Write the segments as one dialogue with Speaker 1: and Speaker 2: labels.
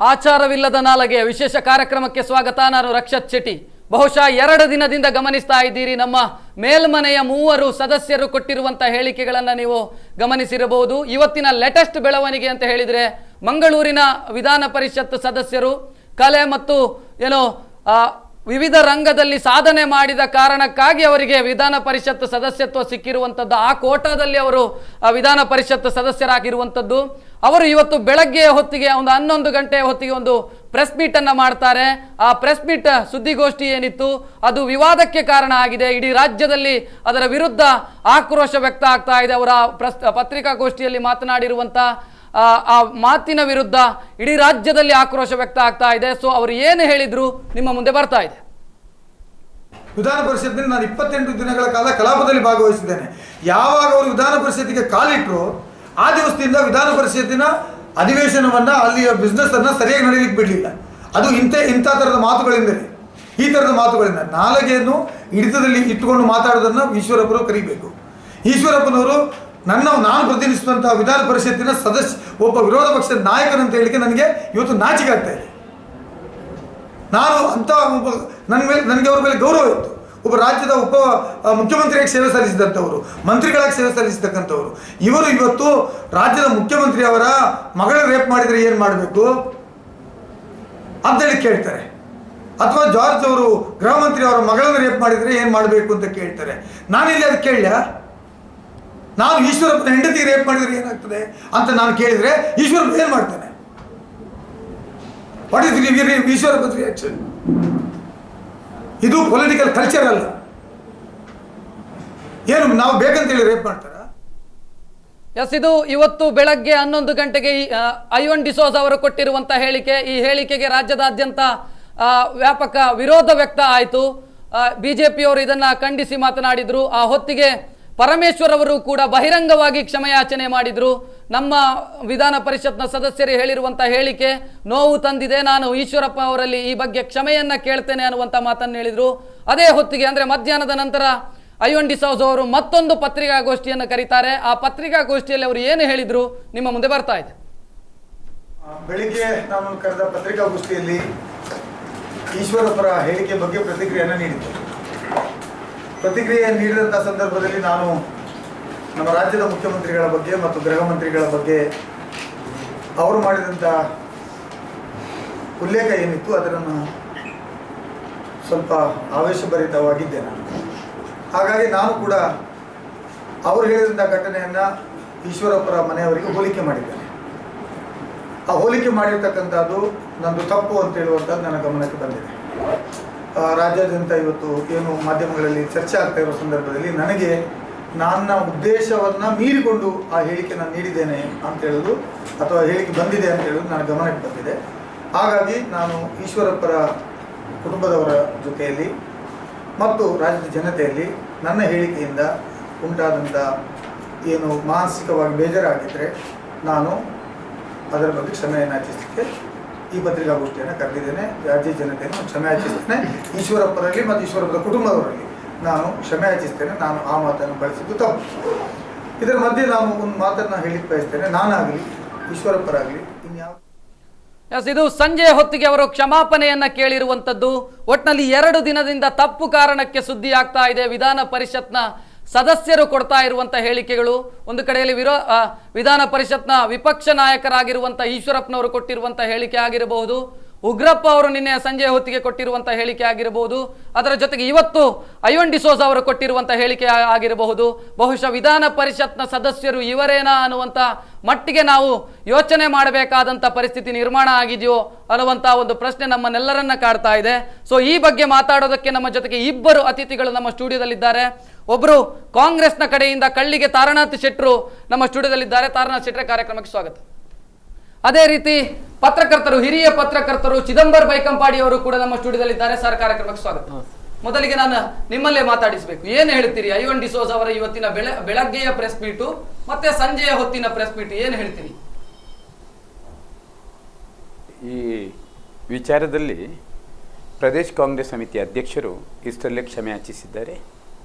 Speaker 1: ಆಚಾರವಿಲ್ಲದ ನಾಲಗೆ ವಿಶೇಷ ಕಾರ್ಯಕ್ರಮಕ್ಕೆ ಸ್ವಾಗತ. ನಾನು ರಕ್ಷತ್ ಶೆಟ್ಟಿ. ಬಹುಶಃ 2 ದಿನದಿಂದ ಗಮನಿಸ್ತಾ ಇದ್ದೀರಿ, ನಮ್ಮ ಮೇಲ್ಮನೆಯ 3 ಸದಸ್ಯರು ಕೊಟ್ಟಿರುವಂಥ ಹೇಳಿಕೆಗಳನ್ನು ನೀವು ಗಮನಿಸಿರಬಹುದು. ಇವತ್ತಿನ ಲೇಟೆಸ್ಟ್ ಬೆಳವಣಿಗೆ ಅಂತ ಹೇಳಿದರೆ ಮಂಗಳೂರಿನ ವಿಧಾನ ಪರಿಷತ್ ಸದಸ್ಯರು ಕಲೆ ಮತ್ತು ವಿವಿಧ ರಂಗದಲ್ಲಿ ಸಾಧನೆ ಮಾಡಿದ ಕಾರಣಕ್ಕಾಗಿ ಅವರಿಗೆ ವಿಧಾನ ಪರಿಷತ್ ಸದಸ್ಯತ್ವ ಸಿಕ್ಕಿರುವಂಥದ್ದು. ಆ ಕೋಟಾದಲ್ಲಿ ಅವರು ವಿಧಾನ ಪರಿಷತ್ ಸದಸ್ಯರಾಗಿರುವಂಥದ್ದು. ಅವರು ಇವತ್ತು ಬೆಳಗ್ಗೆ ಹೊತ್ತಿಗೆ ಒಂದು 11 ಗಂಟೆ ಹೊತ್ತಿಗೆ ಒಂದು ಪ್ರೆಸ್ ಮೀಟ್ ಅನ್ನು ಮಾಡ್ತಾರೆ. ಆ ಪ್ರೆಸ್ ಮೀಟ್ ಸುದ್ದಿಗೋಷ್ಠಿ ಏನಿತ್ತು ಅದು ವಿವಾದಕ್ಕೆ ಕಾರಣ ಆಗಿದೆ. ಇಡೀ ರಾಜ್ಯದಲ್ಲಿ ಅದರ ವಿರುದ್ಧ ಆಕ್ರೋಶ ವ್ಯಕ್ತ ಆಗ್ತಾ ಇದೆ. ಅವರ ಪತ್ರಿಕಾಗೋಷ್ಠಿಯಲ್ಲಿ ಮಾತನಾಡಿರುವಂಥ ಆ ಮಾತಿನ ವಿರುದ್ಧ ಇಡೀ ರಾಜ್ಯದಲ್ಲಿ ಆಕ್ರೋಶ ವ್ಯಕ್ತ ಆಗ್ತಾ ಇದೆ. ಸೊ ಅವರು ಏನು ಹೇಳಿದ್ರು ನಿಮ್ಮ ಮುಂದೆ ಬರ್ತಾ ಇದೆ.
Speaker 2: ವಿಧಾನ ಪರಿಷತ್ತಿನಲ್ಲಿ ನಾನು 28 ದಿನಗಳ ಕಾಲ ಕಲಾಪದಲ್ಲಿ ಭಾಗವಹಿಸಿದ್ದೇನೆ. ಯಾವಾಗ ಅವರು ವಿಧಾನ ಪರಿಷತ್ತಿಗೆ ಕಾಲಿಟ್ಟರು ಆ ದಿವಸದಿಂದ ವಿಧಾನ ಪರಿಷತ್ತಿನ ಅಧಿವೇಶನವನ್ನ ಅಲ್ಲಿಯ ಬಿಸ್ನೆಸ್ ಅನ್ನ ಸರಿಯಾಗಿ ನಡೀಲಿಕ್ಕೆ ಬಿಡಲಿಲ್ಲ. ಅದು ಇಂಥ ಥರದ ಮಾತುಗಳಿಂದಲೇ, ಈ ಥರದ ಮಾತುಗಳಿಂದ ನಾಲಗೆಯನ್ನು ಹಿಡಿತದಲ್ಲಿ ಇಟ್ಟುಕೊಂಡು ಮಾತಾಡೋದನ್ನು ಈಶ್ವರಪ್ಪರು ಕರೀಬೇಕು. ಈಶ್ವರಪ್ಪನವರು ನಾನು ಪ್ರತಿನಿಧಿಸುವಂತಹ ವಿಧಾನ ಪರಿಷತ್ತಿನ ಒಬ್ಬ ವಿರೋಧ ಪಕ್ಷದ ನಾಯಕನಂತ ಹೇಳಿಕೆ ನನಗೆ ಇವತ್ತು ನಾಚಿಕೆ ಆಗ್ತಾ ಇದೆ. ನಾನು ಅಂತ ನನಗೆ ಅವ್ರ ಮೇಲೆ ಗೌರವ ಇತ್ತು. ಒಬ್ಬ ರಾಜ್ಯದ ಮುಖ್ಯಮಂತ್ರಿಯಾಗಿ ಸೇವೆ ಸಲ್ಲಿಸಿದಂಥವರು, ಮಂತ್ರಿಗಳಾಗಿ ಸೇವೆ ಸಲ್ಲಿಸತಕ್ಕಂಥವ್ರು. ಇವರು ಇವತ್ತು ರಾಜ್ಯದ ಮುಖ್ಯಮಂತ್ರಿ ಅವರ ಮಗಳ ರೇಪ್ ಮಾಡಿದರೆ ಏನು ಮಾಡಬೇಕು ಅಂತೇಳಿ ಕೇಳ್ತಾರೆ. ಅಥವಾ ಜಾರ್ಜ್ ಅವರು ಗೃಹ ಮಂತ್ರಿ ಅವರ ಮಗಳನ್ನು ರೇಪ್ ಮಾಡಿದರೆ ಏನು ಮಾಡಬೇಕು ಅಂತ ಕೇಳ್ತಾರೆ. ನಾನಿಲ್ಲಿ ಅದು ಕೇಳಲ್ಲ. ನಾನು ಈಶ್ವರಪ್ಪನ ಹೆಂಡತಿಗೆ ರೇಪ್ ಮಾಡಿದರೆ ಏನಾಗ್ತದೆ ಅಂತ ನಾನು ಕೇಳಿದರೆ ಈಶ್ವರಪ್ಪ ಏನು ಮಾಡ್ತಾನೆ? What is Eshwarappa reaction? ಇದು ಪೊಲಿಟಿಕಲ್ ಕಲ್ಚರ್ ಅಲ್ಲ. ಏನು ನಾವು ಬೇಕಂತೇಳಿ ರೇಪ್ ಮಾಡ್ತಾರ?
Speaker 1: ಎಸ್, ಇದು ಇವತ್ತು ಬೆಳಗ್ಗೆ 11 ಗಂಟೆಗೆ ಐವನ್ ಡಿಸೋಜ್ ಅವರು ಕೊಟ್ಟಿರುವಂತ ಹೇಳಿಕೆ. ಈ ಹೇಳಿಕೆಗೆ ರಾಜ್ಯದಾದ್ಯಂತ ವ್ಯಾಪಕ ವಿರೋಧ ವ್ಯಕ್ತ ಆಯಿತು. ಬಿಜೆಪಿಯವರು ಇದನ್ನ ಖಂಡಿಸಿ ಮಾತನಾಡಿದ್ರು. ಆ ಹೊತ್ತಿಗೆ ಪರಮೇಶ್ವರ್ ಅವರು ಕೂಡ ಬಹಿರಂಗವಾಗಿ ಕ್ಷಮೆಯಾಚನೆ ಮಾಡಿದ್ರು. ನಮ್ಮ ವಿಧಾನ ಪರಿಷತ್ನ ಸದಸ್ಯರು ಹೇಳಿರುವಂಥ ಹೇಳಿಕೆ ನೋವು ತಂದಿದೆ, ನಾನು ಈಶ್ವರಪ್ಪ ಅವರಲ್ಲಿ ಈ ಬಗ್ಗೆ ಕ್ಷಮೆಯನ್ನ ಕೇಳ್ತೇನೆ ಅನ್ನುವಂಥ ಮಾತನ್ನು ಹೇಳಿದ್ರು. ಅದೇ ಹೊತ್ತಿಗೆ ಅಂದರೆ ಮಧ್ಯಾಹ್ನದ ನಂತರ ಐವನ್ ಡಿಸೋಜ್ ಅವರು ಮತ್ತೊಂದು ಪತ್ರಿಕಾಗೋಷ್ಠಿಯನ್ನು ಕರೀತಾರೆ. ಆ ಪತ್ರಿಕಾಗೋಷ್ಠಿಯಲ್ಲಿ ಅವರು ಏನು ಹೇಳಿದ್ರು ನಿಮ್ಮ ಮುಂದೆ ಬರ್ತಾ ಇದೆ.
Speaker 2: ಬೆಳಿಗ್ಗೆ ನಾನು ಕರೆದ ಪತ್ರಿಕಾಗೋಷ್ಠಿಯಲ್ಲಿ ಈಶ್ವರಪ್ಪರ ಹೇಳಿಕೆ ಬಗ್ಗೆ ಪ್ರತಿಕ್ರಿಯೆಯನ್ನು ನೀಡಿದ್ದೆ. ಪ್ರತಿಕ್ರಿಯೆ ನೀಡಿದಂಥ ಸಂದರ್ಭದಲ್ಲಿ ನಾನು ನಮ್ಮ ರಾಜ್ಯದ ಮುಖ್ಯಮಂತ್ರಿಗಳ ಬಗ್ಗೆ ಮತ್ತು ಗೃಹ ಮಂತ್ರಿಗಳ ಬಗ್ಗೆ ಅವರು ಮಾಡಿದಂಥ ಉಲ್ಲೇಖ ಏನಿತ್ತು ಅದನ್ನು ಸ್ವಲ್ಪ ಆವೇಶಭರಿತವಾಗಿದ್ದೆ ನಾನು. ಹಾಗಾಗಿ ನಾನು ಕೂಡ ಅವರು ಹೇಳಿದಂಥ ಘಟನೆಯನ್ನು ಈಶ್ವರಪ್ಪರ ಮನೆಯವರಿಗೆ ಹೋಲಿಕೆ ಮಾಡಿದ್ದೇನೆ. ಆ ಹೋಲಿಕೆ ಮಾಡಿರ್ತಕ್ಕಂಥದ್ದು ನಂದು ತಪ್ಪು ಅಂತ ಹೇಳುವಂಥದ್ದು ನನ್ನ ಗಮನಕ್ಕೆ ಬಂದಿದೆ. ರಾಜ್ಯಾದ್ಯಂತ ಇವತ್ತು ಏನು ಮಾಧ್ಯಮಗಳಲ್ಲಿ ಚರ್ಚೆ ಆಗ್ತಾ ಇರೋ ಸಂದರ್ಭದಲ್ಲಿ ನನಗೆ ನನ್ನ ಉದ್ದೇಶವನ್ನು ಮೀರಿಕೊಂಡು ಆ ಹೇಳಿಕೆ ನಾನು ನೀಡಿದ್ದೇನೆ ಅಂತ ಹೇಳೋದು ಅಥವಾ ಹೇಳಿಕೆ ಬಂದಿದೆ ಅಂತ ಹೇಳೋದು ನನ್ನ ಗಮನಕ್ಕೆ ಬಂದಿದೆ. ಹಾಗಾಗಿ ನಾನು ಈಶ್ವರಪ್ಪರ ಕುಟುಂಬದವರ ಜೊತೆಯಲ್ಲಿ ಮತ್ತು ರಾಜ್ಯದ ಜನತೆಯಲ್ಲಿ ನನ್ನ ಹೇಳಿಕೆಯಿಂದ ಉಂಟಾದಂಥ ಏನು ಮಾನಸಿಕವಾಗಿ ಬೇಜಾರಾಗಿದ್ದರೆ ನಾನು ಅದರ ಬಗ್ಗೆ ಕ್ಷಮೆಯನ್ನು ಯಾಚಿಸಲಿಕ್ಕೆ ಈ ಪತ್ರಿಕಾಗೋಷ್ಠಿಯನ್ನು ಕರೆದಿದ್ದೇನೆ. ರಾಜ್ಯ ಜನತೆಯನ್ನು ಕ್ಷಮೆ ಯಾಚಿಸ್ತೇನೆ. ಈಶ್ವರಪ್ಪರಲ್ಲಿ ಮತ್ತು ಈಶ್ವರಪ್ಪರ ಕುಟುಂಬದವರಲ್ಲಿ ನಾನು ಕ್ಷಮೆ ಯಾಚಿಸ್ತೇನೆ. ನಾನು ಆ ಮಾತನ್ನು ಬಳಸಿದ್ದು ತಪ್ಪು. ಇದರ ಮಧ್ಯೆ ನಾನು ಒಂದು ಮಾತನ್ನು ಹೇಳಿಕ್ಕೆ ಬಯಸ್ತೇನೆ. ನಾನಾಗಲಿ ಈಶ್ವರಪ್ಪರಾಗಲಿ ಇನ್ಯಾವ
Speaker 1: ಇದು ಸಂಜೆ ಹೊತ್ತಿಗೆ ಅವರು ಕ್ಷಮಾಪಣೆಯನ್ನ ಕೇಳಿರುವಂಥದ್ದು. ಒಟ್ಟಿನಲ್ಲಿ 2 ದಿನದಿಂದ ತಪ್ಪು ಕಾರಣಕ್ಕೆ ಸುದ್ದಿ ಆಗ್ತಾ ಇದೆ ವಿಧಾನ ಪರಿಷತ್ನ ಸದಸ್ಯರು ಕೊಡ್ತಾ ಇರುವಂಥ ಹೇಳಿಕೆಗಳು. ಒಂದು ಕಡೆಯಲ್ಲಿ ವಿಧಾನ ಪರಿಷತ್ನ ವಿಪಕ್ಷ ನಾಯಕರಾಗಿರುವಂಥ ಈಶ್ವರಪ್ಪನವರು ಕೊಟ್ಟಿರುವಂಥ ಹೇಳಿಕೆ ಆಗಿರಬಹುದು, ಉಗ್ರಪ್ಪ ಅವರು ನಿನ್ನೆ ಸಂಜೆ ಹೊತ್ತಿಗೆ ಕೊಟ್ಟಿರುವಂಥ ಹೇಳಿಕೆ ಆಗಿರಬಹುದು, ಅದರ ಜೊತೆಗೆ ಇವತ್ತು ಐವನ್ ಡಿಸೋಜ್ ಅವರು ಕೊಟ್ಟಿರುವಂಥ ಹೇಳಿಕೆ ಆಗಿರಬಹುದು. ಬಹುಶಃ ವಿಧಾನ ಪರಿಷತ್ನ ಸದಸ್ಯರು ಇವರೇನಾ ಅನ್ನುವಂಥ ಮಟ್ಟಿಗೆ ನಾವು ಯೋಚನೆ ಮಾಡಬೇಕಾದಂಥ ಪರಿಸ್ಥಿತಿ ನಿರ್ಮಾಣ ಆಗಿದೆಯೋ ಅನ್ನುವಂಥ ಒಂದು ಪ್ರಶ್ನೆ ನಮ್ಮನ್ನೆಲ್ಲರನ್ನ ಕಾಡ್ತಾ ಇದೆ. ಸೊ ಈ ಬಗ್ಗೆ ಮಾತಾಡೋದಕ್ಕೆ ನಮ್ಮ ಜೊತೆಗೆ 2 ಅತಿಥಿಗಳು ನಮ್ಮ ಸ್ಟುಡಿಯೋದಲ್ಲಿದ್ದಾರೆ. ಒಬ್ಬರು ಕಾಂಗ್ರೆಸ್ನ ಕಡೆಯಿಂದ ಕಳ್ಳಿಗೆ ತಾರನಾಥ್ ಶೆಟ್ರು ನಮ್ಮ ಸ್ಟುಡಿಯೋದಲ್ಲಿದ್ದಾರೆ. ತಾರನಾಥ್ ಶೆಟ್ರೆ, ಕಾರ್ಯಕ್ರಮಕ್ಕೆ ಸ್ವಾಗತ. ಅದೇ ರೀತಿ ಪತ್ರಕರ್ತರು, ಹಿರಿಯ ಪತ್ರಕರ್ತರು ಚಿದಂಬರ್ ಬೈಕಂಪಾಡಿ ಅವರು ಕೂಡ ನಮ್ಮ ಸ್ಟುಡಿಯೋದಲ್ಲಿದ್ದಾರೆ. ಸರ್, ಕಾರ್ಯಕ್ರಮಕ್ಕೆ ಸ್ವಾಗತ. ಮೊದಲಿಗೆ ನಾನು ನಿಮ್ಮಲ್ಲೇ ಮಾತಾಡಿಸಬೇಕು, ಏನು ಹೇಳ್ತೀರಿ ಐವನ್ ಡಿಸೋಜ್ ಅವರ ಇವತ್ತಿನ ಬೆಳಗ್ಗೆಯ ಪ್ರೆಸ್ ಮೀಟು ಮತ್ತೆ ಸಂಜೆಯ ಹೊತ್ತಿನ ಪ್ರೆಸ್ ಮೀಟು, ಏನು ಹೇಳ್ತೀರಿ?
Speaker 3: ಈ ವಿಚಾರದಲ್ಲಿ ಪ್ರದೇಶ್ ಕಾಂಗ್ರೆಸ್ ಸಮಿತಿ ಅಧ್ಯಕ್ಷರು ಇಷ್ಟರಲ್ಲೇ ಕ್ಷಮೆ ಯಾಚಿಸಿದ್ದಾರೆ.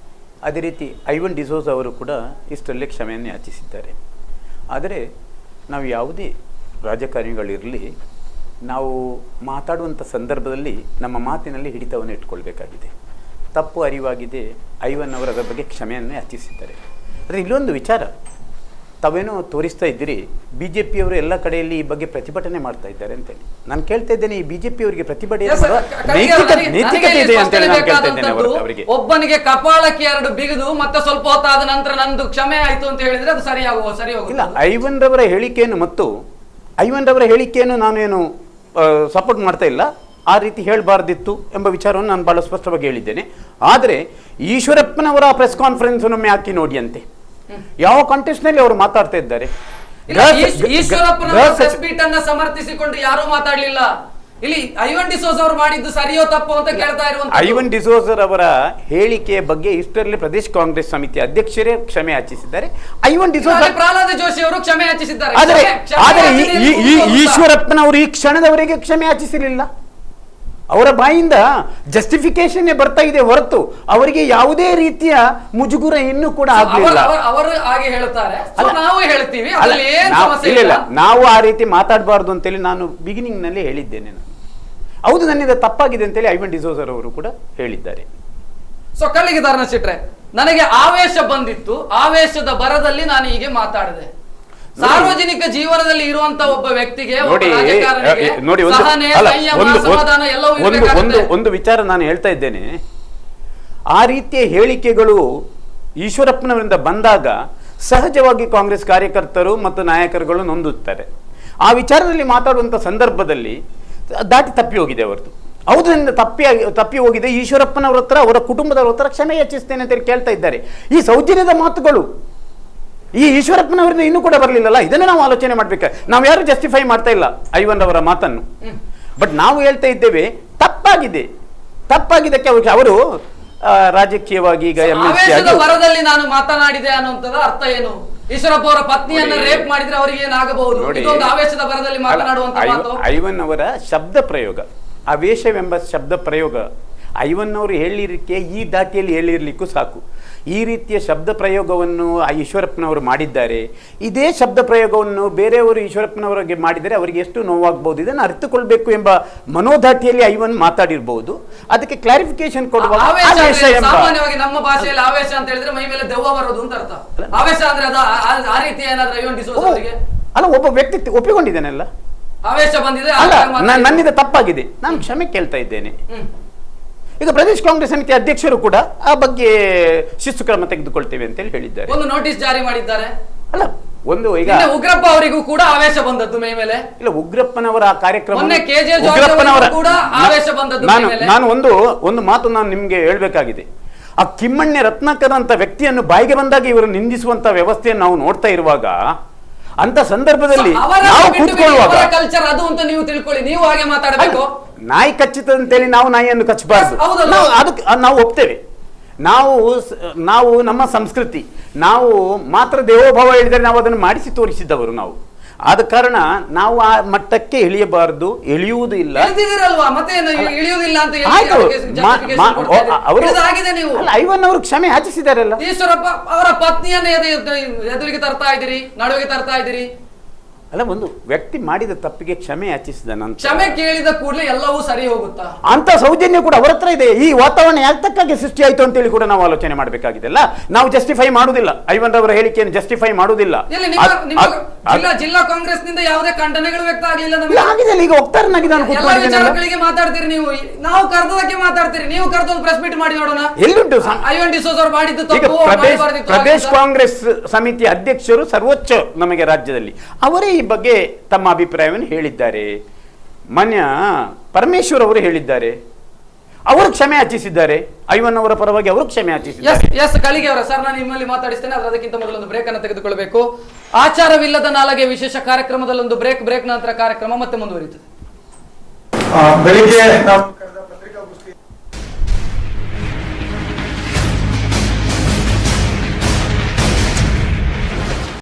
Speaker 3: ಅದೇ ರೀತಿ ಐವನ್ ಡಿಸೋಜ್ ಅವರು ಕೂಡ ಇಷ್ಟರಲ್ಲೇ ಕ್ಷಮೆಯನ್ನು ಯಾಚಿಸಿದ್ದಾರೆ. ಆದರೆ ನಾವು ಯಾವುದೇ ರಾಜಕಾರಣಿಗಳಿರಲಿ ನಾವು ಮಾತಾಡುವಂಥ ಸಂದರ್ಭದಲ್ಲಿ ನಮ್ಮ ಮಾತಿನಲ್ಲಿ ಹಿಡಿತವನ್ನು ಇಟ್ಕೊಳ್ಬೇಕಾಗಿದೆ. ತಪ್ಪು ಅರಿವಾಗಿದೆ. ಐವನ್ ಅವರ ಬಗ್ಗೆ ಕ್ಷಮೆಯನ್ನು ಯಾಚಿಸಿದ್ದಾರೆ. ಆದರೆ ಇಲ್ಲೊಂದು ವಿಚಾರ ತಾವೇನೋ ತೋರಿಸ್ತಾ ಇದ್ದೀರಿ, ಬಿ ಜೆ ಪಿಯವರು ಎಲ್ಲ ಕಡೆಯಲ್ಲಿ ಈ ಬಗ್ಗೆ ಪ್ರತಿಭಟನೆ ಮಾಡ್ತಾ ಇದ್ದಾರೆ ಅಂತೇಳಿ. ನಾನು ಕೇಳ್ತಾ ಇದ್ದೇನೆ, ಈ ಬಿಜೆಪಿ ಅವರಿಗೆ ಪ್ರತಿಭಟನೆ ನೈತಿಕತೆ ಇದೆ ಅಂತೇಳಿ ನಾನು ಕೇಳ್ತಾ ಇದ್ದೇನೆ ಅವರಿಗೆ.
Speaker 1: ಒಬ್ಬನಿಗೆ ಕಪಾಳಕ್ಕೆ 2 ಬಿಗಿದು ಮತ್ತೆ ಸ್ವಲ್ಪ ಹೊತ್ತಾದ ನಂತರ ನಂದು ಕ್ಷಮೆ ಆಯ್ತು ಅಂತ ಹೇಳಿದ್ರೆ ಅದು ಸರಿ
Speaker 3: ಇಲ್ಲ. ಐವನ್ ರವರ ಹೇಳಿಕೆಯನ್ನು ನಾನೇನು ಸಪೋರ್ಟ್ ಮಾಡ್ತಾ ಇಲ್ಲ. ಆ ರೀತಿ ಹೇಳಬಾರ್ದಿತ್ತು ಎಂಬ ವಿಚಾರವನ್ನು ನಾನು ಬಹಳ ಸ್ಪಷ್ಟವಾಗಿ ಹೇಳಿದ್ದೇನೆ. ಆದರೆ ಈಶ್ವರಪ್ಪನವರ ಪ್ರೆಸ್ ಕಾನ್ಫರೆನ್ಸ್ ಒಮ್ಮೆ ಹಾಕಿ ನೋಡಿ ಅಂತೆ, ಯಾವ ಕಾಂಟೆಸ್ಟ್ ನಲ್ಲಿ ಅವರು ಮಾತಾಡ್ತಾ ಇದ್ದಾರೆ.
Speaker 1: ಈಶ್ವರಪ್ಪನವರ ಪ್ರೆಸ್ ಮೀಟ್ ಅನ್ನ ಸಮರ್ಥಿಸಿಕೊಂಡು ಯಾರೂ ಮಾತಾಡ್ಲಿಲ್ಲ. ಇಲ್ಲಿ ಐವನ್ ಡಿಸೋಜ ಅವರು ಮಾಡಿದ್ದು ಸರಿಯೋ ತಪ್ಪು ಅಂತ ಕೇಳ್ತಾ ಇರುವಂತ
Speaker 3: ಐವನ್ ಡಿಸೋಜರ್ ಅವರ ಹೇಳಿಕೆಯ ಬಗ್ಗೆ ಇಷ್ಟರಲ್ಲಿ ಪ್ರದೇಶ ಕಾಂಗ್ರೆಸ್ ಸಮಿತಿ ಅಧ್ಯಕ್ಷರೇ ಕ್ಷಮೆ ಯಾಚಿಸಿದ್ದಾರೆ. ಐವನ್ ಡಿಸೋಜರ್
Speaker 1: ಪ್ರಹ್ಲಾದ ಜೋಶಿ ಅವರು ಕ್ಷಮೆ ಯಾಚಿಸಿದ್ದಾರೆ.
Speaker 3: ಆದರೆ ಈಶ್ವರಪ್ಪನವರು ಈ ಕ್ಷಣದವರೆಗೆ ಕ್ಷಮೆ ಯಾಚಿಸಲಿಲ್ಲ. ಅವರ ಬಾಯಿಂದ ಜಸ್ಟಿಫಿಕೇಶನ್ ಬರ್ತಾ ಇದೆ ಹೊರತು ಅವರಿಗೆ ಯಾವುದೇ ರೀತಿಯ ಮುಜುಗುರ ಇನ್ನೂ ಕೂಡ ಆಗಲಿಲ್ಲ.
Speaker 1: ಅವರು ಹಾಗೆ ಹೇಳ್ತಾರೆ, ನಾವು ಹೇಳ್ತೀವಿ
Speaker 3: ಇಲ್ಲ, ನಾವು ಆ ರೀತಿ ಮಾತಾಡಬಾರ್ದು ಅಂತೇಳಿ ನಾನು ಬಿಗಿನಿಂಗ್ ನಲ್ಲಿ ಹೇಳಿದ್ದೇನೆ. ಹೌದು, ನನ್ನಿಂದ ತಪ್ಪಾಗಿದೆ ಅಂತೇಳಿ ಐವನ್ ಡಿಸೋಜರ್ ಅವರು ಕೂಡ ಹೇಳಿದ್ದಾರೆ.
Speaker 1: ಸೊ ಕಳ್ಳಿಗೆ ಧರ್ಮಶೆಟ್ರೆ, ನನಗೆ ಆವೇಶ ಬಂದಿತ್ತು, ಆವೇಶದ ಬರದಲ್ಲಿ ನಾನು ಹೀಗೆ ಮಾತಾಡಿದೆ. ಸಾರ್ವಜನಿಕ ಜೀವನದಲ್ಲಿ ಇರುವಂತ ಒಬ್ಬ ವ್ಯಕ್ತಿಗೆ
Speaker 3: ನೋಡಿ ಒಂದು ವಿಚಾರ ನಾನು ಹೇಳ್ತಾ ಇದ್ದೇನೆ. ಆ ರೀತಿಯ ಹೇಳಿಕೆಗಳು ಈಶ್ವರಪ್ಪನವರಿಂದ ಬಂದಾಗ ಸಹಜವಾಗಿ ಕಾಂಗ್ರೆಸ್ ಕಾರ್ಯಕರ್ತರು ಮತ್ತು ನಾಯಕರುಗಳು ನೊಂದುತ್ತಾರೆ. ಆ ವಿಚಾರದಲ್ಲಿ ಮಾತಾಡುವಂತ ಸಂದರ್ಭದಲ್ಲಿ ದಾಟಿ ತಪ್ಪಿ ಹೋಗಿದೆ ಅವರದು. ಹೌದು, ನನ್ನ ತಪ್ಪಿ ಹೋಗಿದೆ. ಈಶ್ವರಪ್ಪನವರ ಹತ್ರ, ಅವರ ಕುಟುಂಬದವರ ಹತ್ರ ಕ್ಷಮೆ ಯಾಚಿಸ್ತೇನೆ ಅಂತ ಕೇಳ್ತಾ ಇದ್ದಾರೆ. ಈ ಸೌಜನ್ಯದ ಮಾತುಗಳು ಈ ಈಶ್ವರಪ್ಪನವರಿಂದ ಇನ್ನೂ ಕೂಡ ಬರಲಿಲ್ಲಲ್ಲ. ಇದನ್ನು ನಾವು ಆಲೋಚನೆ ಮಾಡ್ಬೇಕು. ನಾವು ಯಾರು ಜಸ್ಟಿಫೈ ಮಾಡ್ತಾ ಇಲ್ಲ ಐವನ್ ಅವರ ಮಾತನ್ನು. ಬಟ್ ನಾವು ಹೇಳ್ತಾ ಇದ್ದೇವೆ, ತಪ್ಪಾಗಿದ್ದಕ್ಕೆ ಅವರು ರಾಜಕೀಯವಾಗಿ ಈಗ
Speaker 1: ವರದಲ್ಲಿ ನಾನು ಮಾತನಾಡಿದೆ ಅನ್ನುವಂಥದ್ದು ಅರ್ಥ ಏನು? ಈಶ್ವರಪ್ಪ ಅವರ ಪತ್ನಿಯನ್ನ ರೇಪ್ ಮಾಡಿದ್ರೆ ಅವರಿಗೆ ಏನಾಗಬಹುದು? ಇದೊಂದು ಆವೇಶದ ಬರದಲ್ಲಿ ಮಾತನಾಡುವಂತ ಮಾತು.
Speaker 3: ಐವನ್ ಅವರ ಶಬ್ದ ಪ್ರಯೋಗ, ಆವೇಶವೆಂಬ ಶಬ್ದ ಪ್ರಯೋಗ ಐವನ್ ಅವರು ಹೇಳಿರಲಿಕ್ಕೆ ಈ ದಾಟಿಯಲ್ಲಿ ಹೇಳಿರ್ಲಿಕ್ಕೂ ಸಾಕು. ಈ ರೀತಿಯ ಶಬ್ದ ಪ್ರಯೋಗವನ್ನು ಈಶ್ವರಪ್ಪನವರು ಮಾಡಿದ್ದಾರೆ. ಇದೇ ಶಬ್ದ ಪ್ರಯೋಗವನ್ನು ಬೇರೆಯವರು ಈಶ್ವರಪ್ಪನವರಿಗೆ ಮಾಡಿದರೆ ಅವರಿಗೆ ಎಷ್ಟು ನೋವಾಗಬಹುದು, ಇದನ್ನು ಅರಿತುಕೊಳ್ಬೇಕು ಎಂಬ ಮನೋಧಾಟಿಯಲ್ಲಿ ಐವನ್ ಮಾತಾಡಿರಬಹುದು. ಅದಕ್ಕೆ ಕ್ಲಾರಿಫಿಕೇಶನ್ ಕೊಡುವಾಗ
Speaker 1: ಸಾಮಾನ್ಯವಾಗಿ ನಮ್ಮ ಭಾಷೆಯಲ್ಲಿ ಆವೇಶ ಅಂತ ಹೇಳಿದ್ರೆ ಮೈ ಮೇಲೆ ದೆವ್ವ ಬರೋದು ಅಂತ ಅರ್ಥ. ಆವೇಶ ಅಂದ್ರೆ ಆ ರೀತಿ ಏನಾದ್ರೂ ಐವನ್ ಡಿಸೋಜ ಅವರಿಗೆ
Speaker 3: ಅಲ್ಲ, ಒಬ್ಬ ವ್ಯಕ್ತಿ ಒಪ್ಪಿಕೊಂಡಿದ್ದೇನೆಲ್ಲ,
Speaker 1: ಆವೇಶ ಬಂದಿದೆ,
Speaker 3: ನನ್ನಿಂದ ತಪ್ಪಾಗಿದೆ, ನಾನು ಕ್ಷಮೆ ಕೇಳ್ತಾ ಇದ್ದೇನೆ. ಈಗ ಪ್ರದೇಶ ಕಾಂಗ್ರೆಸ್ ಸಮಿತಿ ಅಧ್ಯಕ್ಷರು ಕೂಡ ಆ ಬಗ್ಗೆ ಶಿಸ್ತು ಕ್ರಮ ತೆಗೆದುಕೊಳ್ತೇವೆ ಅಂತ ಹೇಳಿದ್ದಾರೆ.
Speaker 1: ಒಂದು ನೋಟಿಸ್ ಜಾರಿ ಮಾಡಿದ್ದಾರೆ.
Speaker 3: ಅಲ್ಲ, ಒಂದು ಈಗ
Speaker 1: ಉಗ್ರಪ್ಪ ಅವರಿಗೂ ಕೂಡ ಆವೇಶ ಬಂದದ್ದು ಮೈ ಮೇಲೆ.
Speaker 3: ಇಲ್ಲ, ಉಗ್ರಪ್ಪನವರ ಕಾರ್ಯಕ್ರಮ, ನಾನು ಒಂದು ಮಾತು ನಾನು ನಿಮ್ಗೆ ಹೇಳ್ಬೇಕಾಗಿದೆ. ಆ ಕಿಮ್ಮಣ್ಣೆ ರತ್ನಾಕರ್ ಅಂತ ವ್ಯಕ್ತಿಯನ್ನು ಬಾಯಿಗೆ ಬಂದಾಗ ಇವರು ನಿಂದಿಸುವಂತ ವ್ಯವಸ್ಥೆಯನ್ನು ನಾವು ನೋಡ್ತಾ ಇರುವಾಗ, ಅಂತ ಸಂದರ್ಭದಲ್ಲಿ ನಾವು ಕೂತ್ಕೊಳ್ಳುವಾಗ
Speaker 1: ಕಲ್ಚರ್ ಅದು ಅಂತ ನೀವು ತಿಳ್ಕೊಳ್ಳಿ, ನೀವು ಹಾಗೆ ಮಾತಾಡಬೇಕು.
Speaker 3: ನಾಯಿ ಕಚ್ಚಿತದೆ ಅಂತೇಳಿ ನಾವು ನಾಯಿಯನ್ನು ಕಚ್ಚಬಾರ್ದು, ಅದಕ್ಕೆ ನಾವು ಒಪ್ತೇವೆ. ನಾವು ನಮ್ಮ ಸಂಸ್ಕೃತಿ, ನಾವು ಮಾತ್ರ ದೇವೋಭಾವ ಹೇಳಿದರೆ ನಾವು ಅದನ್ನು ಮಾಡಿಸಿ ತೋರಿಸಿದ್ದವರು ನಾವು. ಆದ ಕಾರಣ ನಾವು ಆ ಮಟ್ಟಕ್ಕೆ ಇಳಿಯಬಾರದು, ಇಳಿಯುವುದು ಇಲ್ಲ. ಐವನ್ ಅವರು ಕ್ಷಮೆ ಯಾಚಿಸಿದಾರಲ್ಲ.
Speaker 1: ಈಶ್ವರಪ್ಪ ಅವರ ಪತ್ನಿಯನ್ನು ಎದುರಿಗೆ ತರ್ತಾ ಇದ್ದೀರಿ, ನಡುವಿಗೆ ತರ್ತಾ ಇದ್ದೀರಿ.
Speaker 3: ಅಲ್ಲ, ಒಂದು ವ್ಯಕ್ತಿ ಮಾಡಿದ ತಪ್ಪಿಗೆ ಕ್ಷಮೆ ಯಾಚಿಸಿದ ನಂತರ
Speaker 1: ಕ್ಷಮೆ ಕೇಳಿದ ಕೂಡಲೇ ಎಲ್ಲವೂ ಸರಿ ಹೋಗುತ್ತಾ
Speaker 3: ಅಂತ ಸೌಜನ್ಯ ಕೂಡ ಅವರ ಹತ್ರ ಇದೆ. ಈ ವಾತಾವರಣ ಯಾತಕ್ಕಾಗಿ ಸೃಷ್ಟಿ ಆಯ್ತು ಅಂತೇಳಿ ಕೂಡ ನಾವು ಆಲೋಚನೆ ಮಾಡಬೇಕಾಗಿದೆ. ನಾವು ಜಸ್ಟಿಫೈ ಮಾಡುವುದಿಲ್ಲ, ಐವನ್ ಅವರ ಹೇಳಿಕೆಯನ್ನು ಜಸ್ಟಿಫೈ ಮಾಡುವುದಿಲ್ಲ.
Speaker 1: ಜಿಲ್ಲಾ ಕಾಂಗ್ರೆಸ್ ನಿಂದ ಯಾವುದೇ ಖಂಡನೆಗಳು ವ್ಯಕ್ತ ಆಗಲಿಲ್ಲ.
Speaker 3: ಈಗ ವಕ್ತಾರನಾಗಿ ನಾನು
Speaker 1: ಮಾತಾಡ್ತೀರಿ ನೀವು, ನಾವು ಕರೆದಕ್ಕೆ ಮಾತಾಡ್ತೀರಿ, ನೀವು ಕರೆದು ಪ್ರೆಸ್ ಮೀಟ್ ಮಾಡಿ ನೋಡೋಣ.
Speaker 3: ಎಲ್ಲಿಂಟು
Speaker 1: ಐವನ್ ಡಿಸೋಜ ಅವರು ಮಾಡಿದ್ದು
Speaker 3: ಪ್ರದೇಶ ಕಾಂಗ್ರೆಸ್ ಸಮಿತಿ ಅಧ್ಯಕ್ಷರು ಸರ್ವೋಚ್ಚ ನಮಗೆ ರಾಜ್ಯದಲ್ಲಿ, ಅವರೇ ಈ ಬಗ್ಗೆ ತಮ್ಮ ಅಭಿಪ್ರಾಯವನ್ನು ಹೇಳಿದ್ದಾರೆ. ಮಾನ್ಯ ಪರಮೇಶ್ವರ್ ಅವರು ಹೇಳಿದ್ದಾರೆ, ಅವರು ಕ್ಷಮೆ ಯಾಚಿಸಿದ್ದಾರೆ. ಐವನ್ ಅವರ ಪರವಾಗಿ ಅವರು ಕ್ಷಮೆ ಯಾಚಿಸಿದ್ದಾರೆ.
Speaker 1: ಎಸ್ ಕಳಿಗೆ ಅವರ ಸರ್, ನಾನು ನಿಮ್ಮಲ್ಲಿ ಮಾತಾಡಿಸ್ತೇನೆ. ಅದಕ್ಕಿಂತ ಮೊದಲೊಂದು ಬ್ರೇಕ್ ಅನ್ನು ತೆಗೆದುಕೊಳ್ಳಬೇಕು. ಆಚಾರವಿಲ್ಲದ ನಾಲಗೆ ವಿಶೇಷ ಕಾರ್ಯಕ್ರಮದಲ್ಲೊಂದು ಬ್ರೇಕ್ ನಂತರ ಕಾರ್ಯಕ್ರಮ ಮತ್ತೆ ಮುಂದುವರಿಯುತ್ತದೆ.
Speaker 2: ಬೆಳಿಗ್ಗೆ